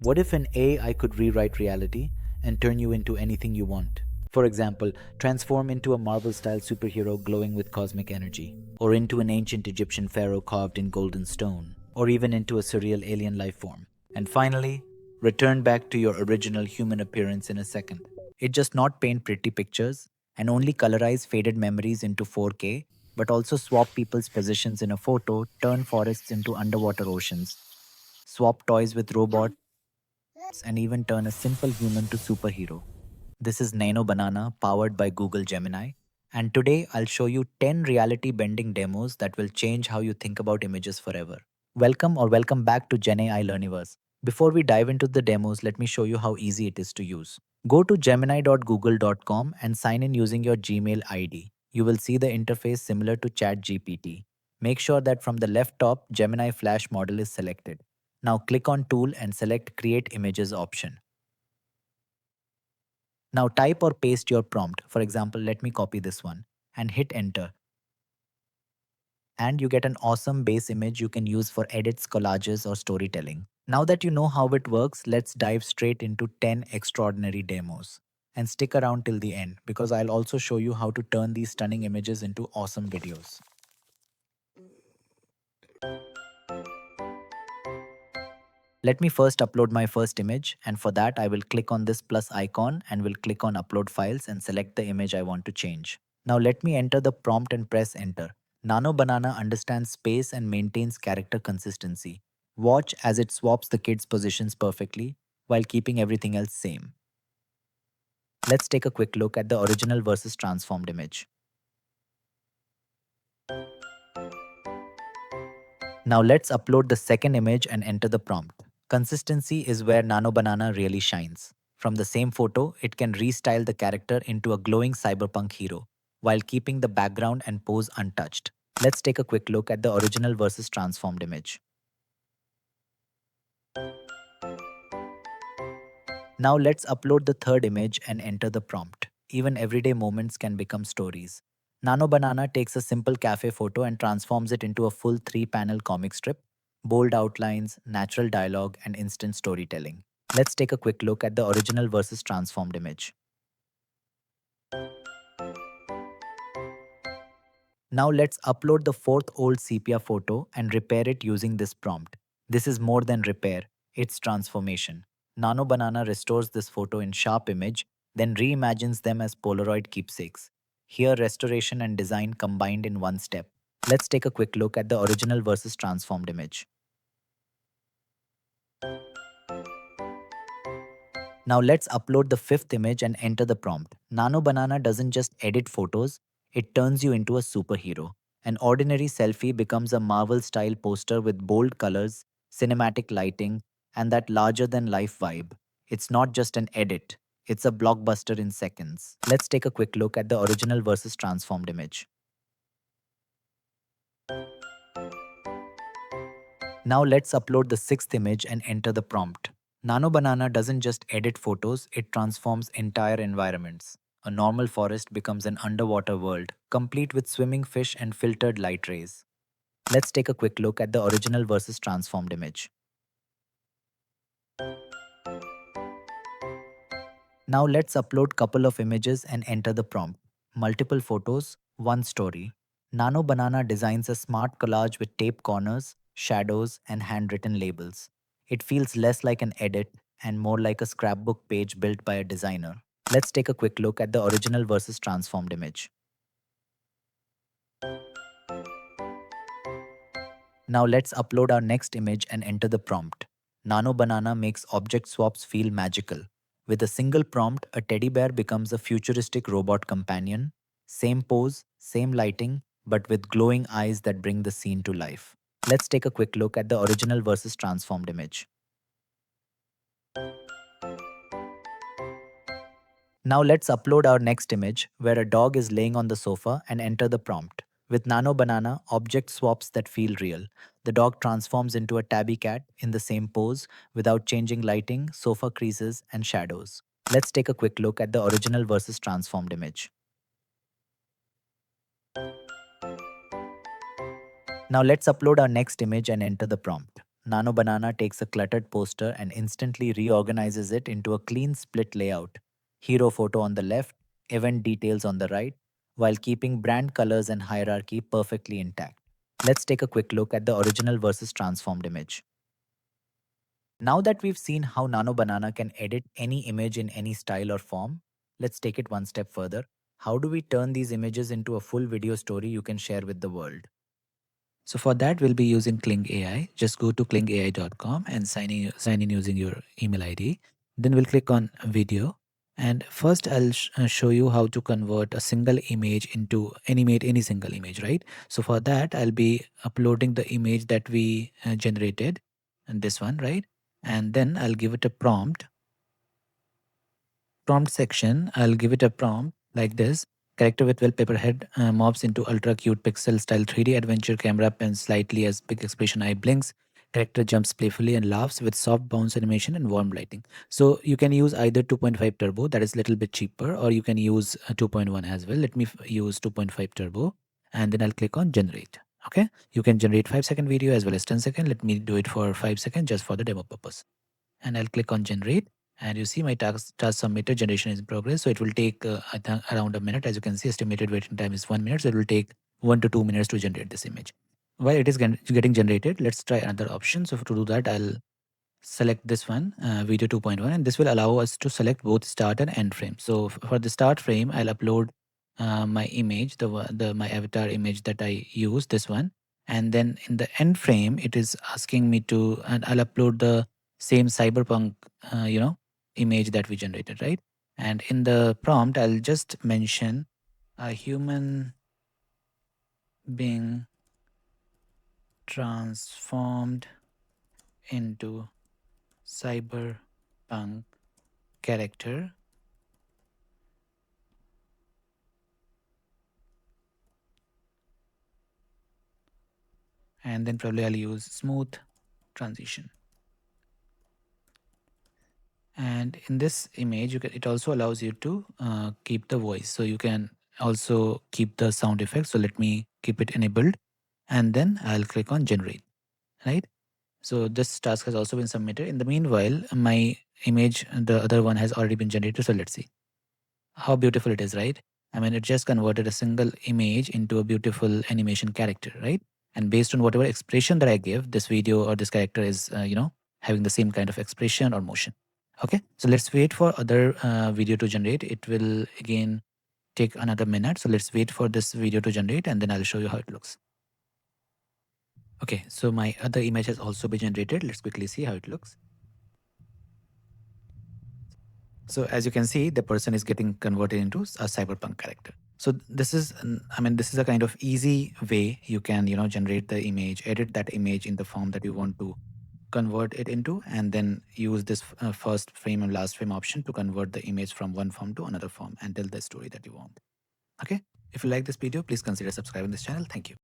What if an AI could rewrite reality and turn you into anything you want? For example, transform into a Marvel-style superhero glowing with cosmic energy, or into an ancient Egyptian pharaoh carved in golden stone, or even into a surreal alien life form. And finally, return back to your original human appearance in a second. It just not paint pretty pictures and only colorize faded memories into 4K, but also swap people's positions in a photo, turn forests into underwater oceans, swap toys with robots, and even turn a simple human to superhero. This is Nano Banana powered by Google Gemini. And today I'll show you 10 reality bending demos that will change how you think about images forever. Welcome back to Gen AI Learniverse. Before we dive into the demos, let me show you how easy it is to use. Go to gemini.google.com and sign in using your Gmail ID. You will see the interface similar to ChatGPT. Make sure that from the left top, Gemini Flash model is selected. Now click on Tool and select Create Images option. Now type or paste your prompt. For example, let me copy this one and hit enter. And you get an awesome base image you can use for edits, collages, or storytelling. Now that you know how it works, let's dive straight into 10 extraordinary demos. And stick around till the end because I'll also show you how to turn these stunning images into awesome videos. Let me first upload my first image, and for that I will click on this plus icon and will click on upload files and select the image I want to change. Now let me enter the prompt and press enter. Nano Banana understands space and maintains character consistency. Watch as it swaps the kids' positions perfectly while keeping everything else same. Let's take a quick look at the original versus transformed image. Now let's upload the second image and enter the prompt. Consistency is where Nano Banana really shines. From the same photo, it can restyle the character into a glowing cyberpunk hero, while keeping the background and pose untouched. Let's take a quick look at the original versus transformed image. Now let's upload the third image and enter the prompt. Even everyday moments can become stories. Nano Banana takes a simple cafe photo and transforms it into a full 3-panel comic strip, bold outlines, natural dialogue, and instant storytelling. Let's take a quick look at the original versus transformed image. Now let's upload the fourth old sepia photo and repair it using this prompt. This is more than repair, it's transformation. Nano Banana restores this photo in sharp image, then reimagines them as Polaroid keepsakes. Here restoration and design combined in one step. Let's take a quick look at the original versus transformed image. Now let's upload the fifth image and enter the prompt. Nano Banana doesn't just edit photos, it turns you into a superhero. An ordinary selfie becomes a Marvel-style poster with bold colors, cinematic lighting, and that larger-than-life vibe. It's not just an edit, it's a blockbuster in seconds. Let's take a quick look at the original versus transformed image. Now let's upload the sixth image and enter the prompt. Nano Banana doesn't just edit photos, it transforms entire environments. A normal forest becomes an underwater world, complete with swimming fish and filtered light rays. Let's take a quick look at the original versus transformed image. Now let's upload couple of images and enter the prompt. Multiple photos, one story. Nano Banana designs a smart collage with tape corners, shadows, and handwritten labels. It feels less like an edit and more like a scrapbook page built by a designer. Let's take a quick look at the original versus transformed image. Now let's upload our next image and enter the prompt. Nano Banana makes object swaps feel magical. With a single prompt, a teddy bear becomes a futuristic robot companion. Same pose, same lighting, but with glowing eyes that bring the scene to life. Let's take a quick look at the original versus transformed image. Now let's upload our next image where a dog is laying on the sofa and enter the prompt. With Nano Banana, object swaps that feel real. The dog transforms into a tabby cat in the same pose without changing lighting, sofa creases, and shadows. Let's take a quick look at the original versus transformed image. Now let's upload our next image and enter the prompt. Nano Banana takes a cluttered poster and instantly reorganizes it into a clean split layout. Hero photo on the left, event details on the right, while keeping brand colors and hierarchy perfectly intact. Let's take a quick look at the original versus transformed image. Now that we've seen how Nano Banana can edit any image in any style or form, let's take it one step further. How do we turn these images into a full video story you can share with the world? So for that, we'll be using Kling AI. Just go to klingai.com and sign in using your email ID. Then we'll click on video. And first, I'll show you how to convert a single image into any single image, right? So for that, I'll be uploading the image that we generated, and this one, right? And then I'll give it a prompt section, I'll give it a prompt like this. Character with wallpaper head mobs into ultra cute pixel style 3D adventure. Camera pans slightly as big expression eye blinks. Character jumps playfully and laughs with soft bounce animation and warm lighting. So you can use either 2.5 turbo, that is a little bit cheaper, or you can use 2.1 as well. Let me use 2.5 turbo, and then I'll click on generate. Okay, you can generate 5-second video as well as 10-second. Let me do it for 5 seconds just for the demo purpose, and I'll click on generate, and you see my task submitter generation is in progress. So it will take I think around a minute. As you can see, estimated waiting time is 1 minute. So it will take 1 to 2 minutes to generate this image. While it is getting generated, let's try another option. So to do that, I'll select this one, video 2.1, and this will allow us to select both start and end frame. So for the start frame, I'll upload my image, the my avatar image that I use, this one. And then in the end frame, it is asking me to, and I'll upload the same cyberpunk, image that we generated, right? And in the prompt, I'll just mention a human being transformed into cyberpunk character, and then probably I'll use smooth transition. And in this image, it also allows you to keep the voice, so you can also keep the sound effects. So let me keep it enabled, and then I'll click on generate, right? So this task has also been submitted. In the meanwhile, my image, the other one, has already been generated. So let's see how beautiful it is, right? I mean, it just converted a single image into a beautiful animation character, right? And based on whatever expression that I give, this video or this character is, having the same kind of expression or motion. Okay, so let's wait for other video to generate. It will again take another minute. So let's wait for this video to generate, and then I'll show you how it looks. Okay, so my other image has also been generated. Let's quickly see how it looks. So as you can see, the person is getting converted into a cyberpunk character. So this is, this is a kind of easy way you can, generate the image, edit that image in the form that you want to convert it into, and then use this first frame and last frame option to convert the image from one form to another form and tell the story that you want. Okay. If you like this video, please consider subscribing this channel. Thank you.